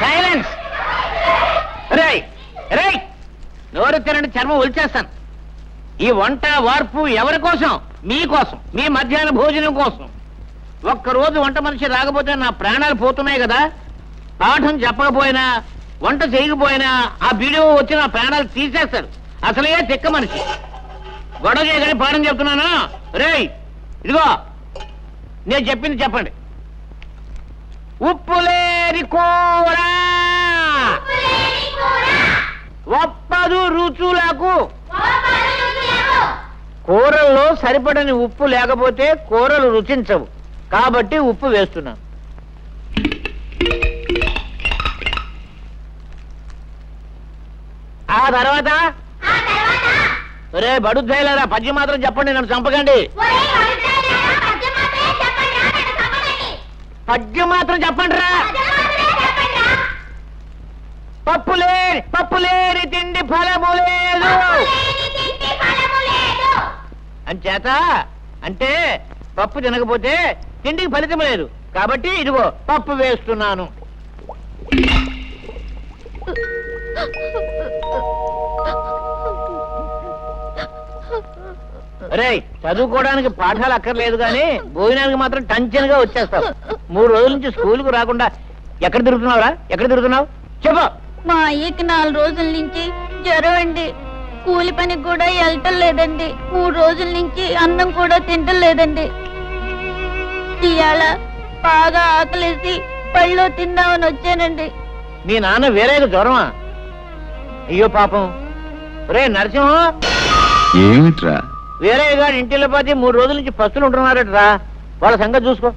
Silence. రేయ్ రేయ్, నోరు తినండి, చర్మం ఒలిచేస్తాను. ఈ వంట వార్పు ఎవరి కోసం? మీకోసం, మీ మధ్యాహ్న భోజనం కోసం. ఒక్కరోజు వంట మనిషి రాకపోతే నా ప్రాణాలు పోతున్నాయి కదా. పాఠం చెప్పకపోయినా, వంట చేయకపోయినా ఆ వీడియో వచ్చి నా ప్రాణాలు తీసేస్తారు. అసలే తిక్క మనిషి. గొడవ చేయగానే పాఠం చెప్తున్నాను. రేయ్ ఇదిగో, నేను చెప్పింది చెప్పండి. ఉప్పులేని కూర ఒప్పదు రుచులకు. కూరల్లో సరిపడని ఉప్పు లేకపోతే కూరలు రుచించవు. కాబట్టి ఉప్పు వేస్తున్నాను. ఆ తర్వాత రే బడుద్దాయిలారా, పద్యం మాత్రం చెప్పండి, నన్ను చంపకండి. పద్యం మాత్రం చెప్పండి రా. పప్పులేని తిండి ఫలము లేదు అంచేత, అంటే పప్పు తినకపోతే తిండికి ఫలితం లేదు. కాబట్టి ఇదిగో పప్పు వేస్తున్నాను. రేయ్, చదువుకోవడానికి పాఠాలు అక్కర్లేదు కానీ భోజనానికి మాత్రం టంచన్గా వచ్చేస్తావు. 3 రోజుల నుంచి స్కూల్కు రాకుండా ఎక్కడ తిరుగుతున్నావురా? ఎక్కడ తిరుగుతున్నావు చెప్పు. మా అయ్యకి 4 రోజుల నుంచి జ్వరం అండి. కూలి పనికి కూడా వెళ్ళటం లేదండి. 3 రోజుల నుంచి అన్నం కూడా తింటం లేదండి. ఇవాళ బాగా ఆకలేసి పళ్ళు తిందామని వచ్చానండి. మీ నాన్న వేరేగా జ్వరమా? అయ్యో పాపం. రే నరసింహం, ఏమిట్రా? వేరే గారి ఇంటిలో పోతే 3 రోజుల నుంచి పస్తులు ఉంటున్నారట రా. వాళ్ళ సంగతి చూసుకో.